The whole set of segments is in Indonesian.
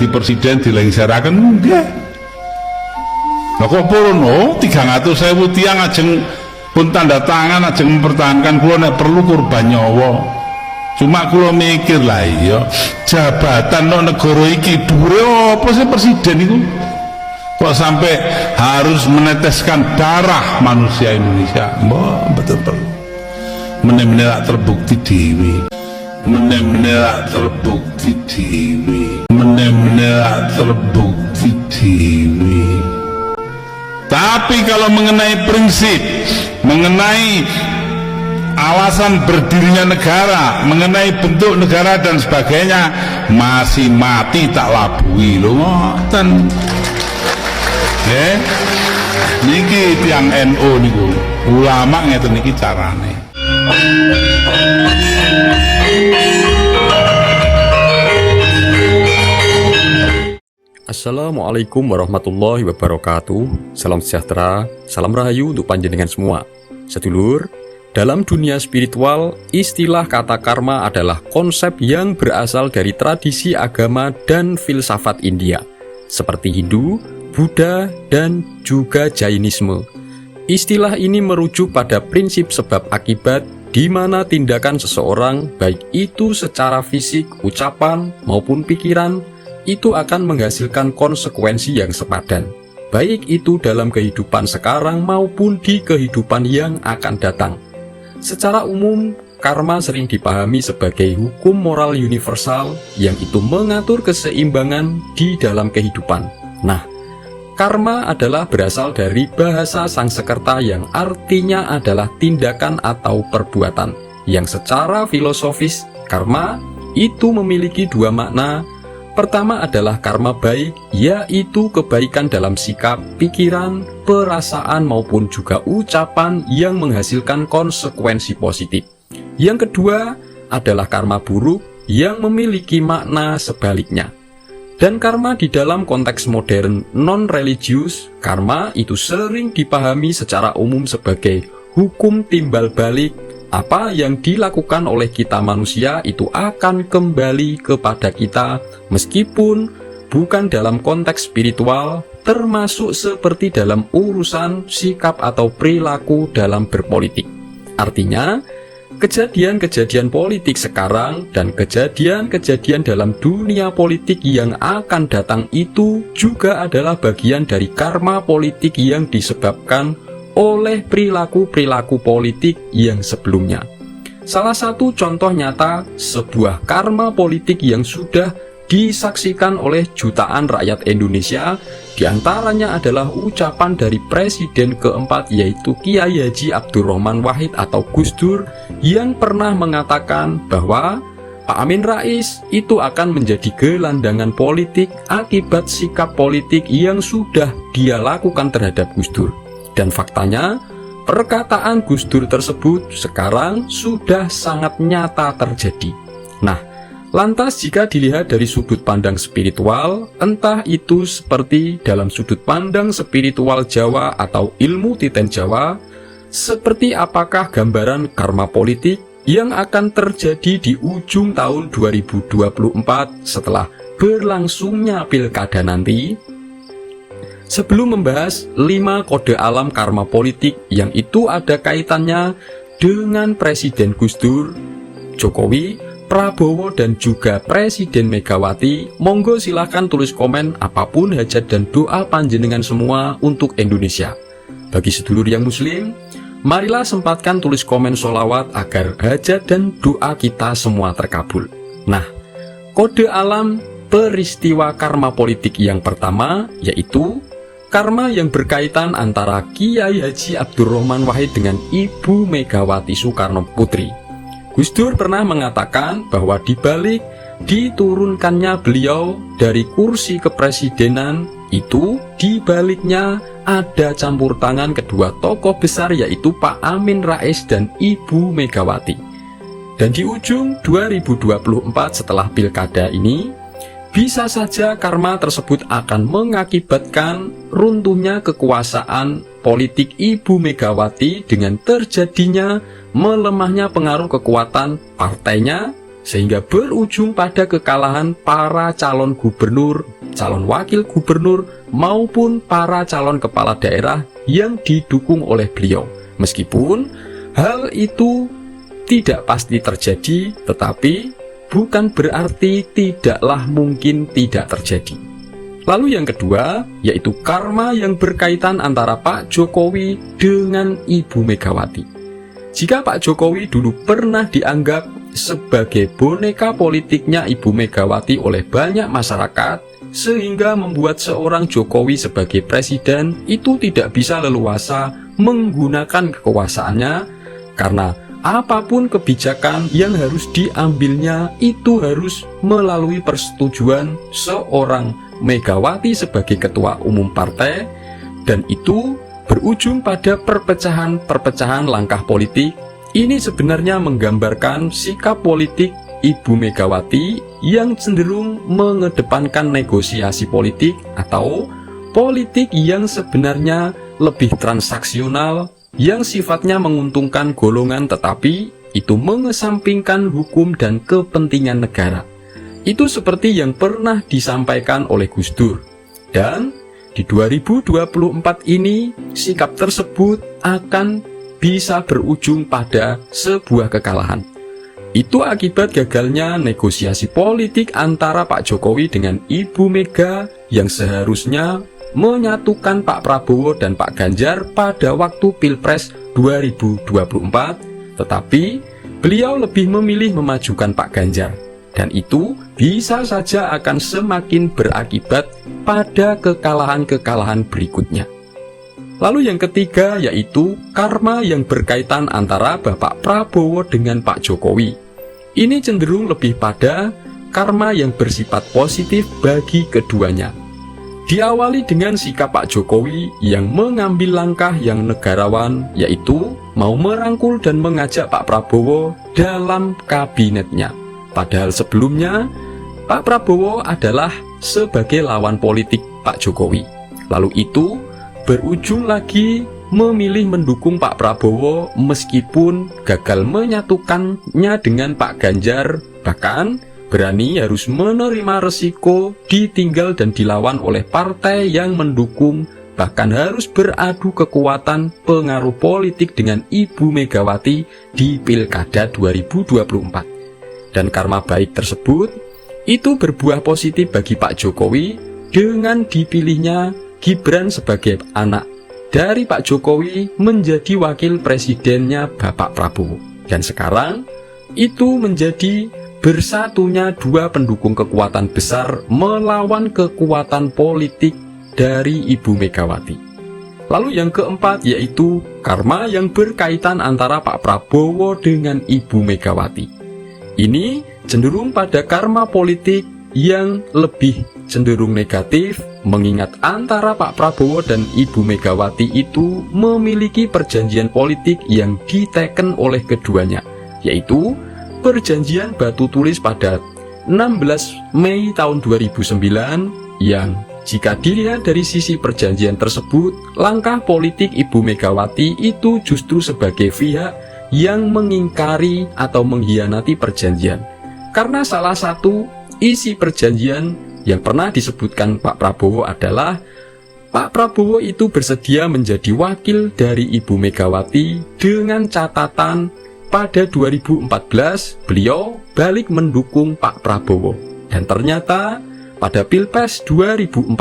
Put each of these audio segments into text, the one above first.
dadi presiden dilengsaraken nggih. Lah kok purun 300.000 tiyang ajeng pun tanda tangan ajeng mempertahankan kula nek perlu kurban nyawa. Cuma kula mikir lah iya jabatan nang negara iki dhuwure apa sih presiden iku? Kok sampai harus meneteskan darah manusia Indonesia? Mbah betul perlu. Meneh-meneh terbukti dewi. Meneh-meneh terbukti dewi. Meneh-meneh terbukti dewi. Tapi kalau mengenai prinsip, mengenai alasan berdirinya negara, mengenai bentuk negara dan sebagainya, masih mati tak labui lho ngoten. Niki tiang NU niku, ulama ngeten niki carane. Assalamualaikum warahmatullahi wabarakatuh. Salam sejahtera, salam rahayu untuk panjenengan semua. Sedulur, dalam dunia spiritual, istilah kata karma adalah konsep yang berasal dari tradisi agama dan filsafat India, seperti Hindu, Buddha, dan juga Jainisme. Istilah ini merujuk pada prinsip sebab akibat, di mana tindakan seseorang, baik itu secara fisik, ucapan, maupun pikiran, itu akan menghasilkan konsekuensi yang sepadan, baik itu dalam kehidupan sekarang maupun di kehidupan yang akan datang. Secara umum, karma sering dipahami sebagai hukum moral universal yang itu mengatur keseimbangan di dalam kehidupan. Nah, karma adalah berasal dari bahasa Sangsekerta yang artinya adalah tindakan atau perbuatan, yang secara filosofis karma itu memiliki dua makna. Pertama adalah karma baik, yaitu kebaikan dalam sikap, pikiran, perasaan maupun juga ucapan yang menghasilkan konsekuensi positif. Yang kedua adalah karma buruk yang memiliki makna sebaliknya. Dan karma di dalam konteks modern non-religius, karma itu sering dipahami secara umum sebagai hukum timbal balik. Apa yang dilakukan oleh kita manusia itu akan kembali kepada kita, meskipun bukan dalam konteks spiritual, termasuk seperti dalam urusan sikap atau perilaku dalam berpolitik. Artinya, kejadian-kejadian politik sekarang dan kejadian-kejadian dalam dunia politik yang akan datang itu juga adalah bagian dari karma politik yang disebabkan oleh perilaku-perilaku politik yang sebelumnya. Salah satu contoh nyata sebuah karma politik yang sudah disaksikan oleh jutaan rakyat Indonesia, diantaranya adalah ucapan dari Presiden keempat yaitu Kiai Haji Abdurrahman Wahid atau Gus Dur, yang pernah mengatakan bahwa Pak Amin Rais itu akan menjadi gelandangan politik akibat sikap politik yang sudah dia lakukan terhadap Gus Dur. Dan faktanya, perkataan Gus Dur tersebut sekarang sudah sangat nyata terjadi. Nah, lantas jika dilihat dari sudut pandang spiritual, entah itu seperti dalam sudut pandang spiritual Jawa atau ilmu titen Jawa, seperti apakah gambaran karma politik yang akan terjadi di ujung tahun 2024 setelah berlangsungnya pilkada nanti? Sebelum membahas 5 kode alam karma politik yang itu ada kaitannya dengan Presiden Gus Dur, Jokowi, Prabowo, dan juga Presiden Megawati, monggo silahkan tulis komen apapun hajat dan doa panjenengan semua untuk Indonesia. Bagi sedulur yang muslim, marilah sempatkan tulis komen sholawat agar hajat dan doa kita semua terkabul. Nah, kode alam peristiwa karma politik yang pertama yaitu karma yang berkaitan antara Kiai Haji Abdurrahman Wahid dengan Ibu Megawati Soekarno Putri. Gus Dur pernah mengatakan bahwa dibalik diturunkannya beliau dari kursi kepresidenan itu, dibaliknya ada campur tangan kedua tokoh besar yaitu Pak Amin Rais dan Ibu Megawati. Dan di ujung 2024 setelah pilkada ini, bisa saja karma tersebut akan mengakibatkan runtuhnya kekuasaan politik Ibu Megawati dengan terjadinya melemahnya pengaruh kekuatan partainya sehingga berujung pada kekalahan para calon gubernur, calon wakil gubernur, maupun para calon kepala daerah yang didukung oleh beliau. Meskipun hal itu tidak pasti terjadi, tetapi bukan berarti tidaklah mungkin tidak terjadi. Lalu yang kedua, yaitu karma yang berkaitan antara Pak Jokowi dengan Ibu Megawati. Jika Pak Jokowi dulu pernah dianggap sebagai boneka politiknya Ibu Megawati oleh banyak masyarakat, sehingga membuat seorang Jokowi sebagai presiden itu tidak bisa leluasa menggunakan kekuasaannya, karena apapun kebijakan yang harus diambilnya itu harus melalui persetujuan seorang Megawati sebagai ketua umum partai, dan itu berujung pada perpecahan langkah politik. Ini sebenarnya menggambarkan sikap politik Ibu Megawati yang cenderung mengedepankan negosiasi politik atau politik yang sebenarnya lebih transaksional, yang sifatnya menguntungkan golongan tetapi itu mengesampingkan hukum dan kepentingan negara. Itu seperti yang pernah disampaikan oleh Gus Dur. Dan di 2024 ini sikap tersebut akan bisa berujung pada sebuah kekalahan. Itu akibat gagalnya negosiasi politik antara Pak Jokowi dengan Ibu Mega yang seharusnya menyatukan Pak Prabowo dan Pak Ganjar pada waktu Pilpres 2024, tetapi beliau lebih memilih memajukan Pak Ganjar, dan itu bisa saja akan semakin berakibat pada kekalahan-kekalahan berikutnya. Lalu yang ketiga, yaitu karma yang berkaitan antara Bapak Prabowo dengan Pak Jokowi. Ini cenderung lebih pada karma yang bersifat positif bagi keduanya. Diawali dengan sikap Pak Jokowi yang mengambil langkah yang negarawan, yaitu mau merangkul dan mengajak Pak Prabowo dalam kabinetnya. Padahal sebelumnya, Pak Prabowo adalah sebagai lawan politik Pak Jokowi. Lalu itu berujung lagi memilih mendukung Pak Prabowo meskipun gagal menyatukannya dengan Pak Ganjar, bahkan berani harus menerima resiko ditinggal dan dilawan oleh partai yang mendukung, bahkan harus beradu kekuatan pengaruh politik dengan Ibu Megawati di Pilkada 2024. Dan karma baik tersebut itu berbuah positif bagi Pak Jokowi dengan dipilihnya Gibran sebagai anak dari Pak Jokowi menjadi wakil presidennya Bapak Prabowo. Dan sekarang itu menjadi bersatunya dua pendukung kekuatan besar melawan kekuatan politik dari Ibu Megawati. Lalu yang keempat, yaitu karma yang berkaitan antara Pak Prabowo dengan Ibu Megawati. Ini cenderung pada karma politik yang lebih cenderung negatif, mengingat antara Pak Prabowo dan Ibu Megawati itu memiliki perjanjian politik yang diteken oleh keduanya, yaitu perjanjian batu tulis pada 16 Mei tahun 2009 yang jika dilihat dari sisi perjanjian tersebut, langkah politik Ibu Megawati itu justru sebagai pihak yang mengingkari atau mengkhianati perjanjian. Karena salah satu isi perjanjian yang pernah disebutkan Pak Prabowo adalah Pak Prabowo itu bersedia menjadi wakil dari Ibu Megawati dengan catatan pada 2014 beliau balik mendukung Pak Prabowo. Dan ternyata pada Pilpres 2014,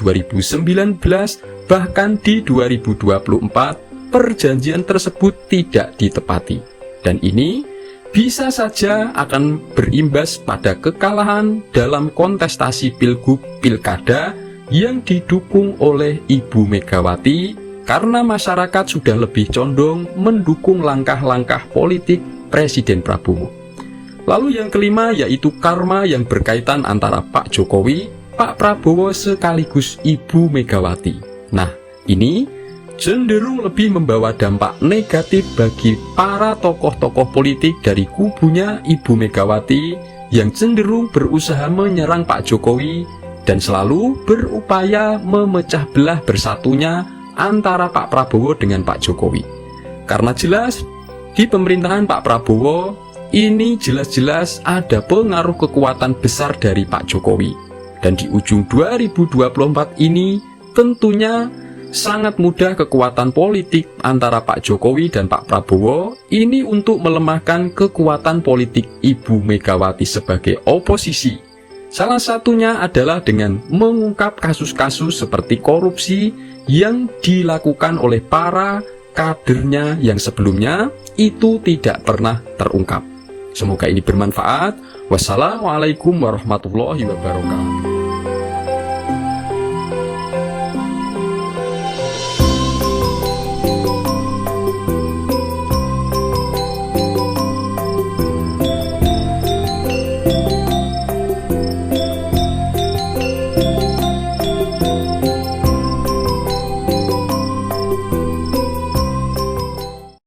2019, bahkan di 2024 perjanjian tersebut tidak ditepati. Dan ini bisa saja akan berimbas pada kekalahan dalam kontestasi pilgub pilkada yang didukung oleh Ibu Megawati, karena masyarakat sudah lebih condong mendukung langkah-langkah politik Presiden Prabowo. Lalu yang kelima, yaitu karma yang berkaitan antara Pak Jokowi, Pak Prabowo sekaligus Ibu Megawati. Nah, ini cenderung lebih membawa dampak negatif bagi para tokoh-tokoh politik dari kubunya Ibu Megawati yang cenderung berusaha menyerang Pak Jokowi dan selalu berupaya memecah belah bersatunya antara Pak Prabowo dengan Pak Jokowi. Karena jelas di pemerintahan Pak Prabowo ini jelas-jelas ada pengaruh kekuatan besar dari Pak Jokowi. Dan di ujung 2024 ini tentunya sangat mudah kekuatan politik antara Pak Jokowi dan Pak Prabowo ini untuk melemahkan kekuatan politik Ibu Megawati sebagai oposisi. Salah satunya adalah dengan mengungkap kasus-kasus seperti korupsi yang dilakukan oleh para kadernya yang sebelumnya itu tidak pernah terungkap. Semoga ini bermanfaat. Wassalamualaikum warahmatullahi wabarakatuh.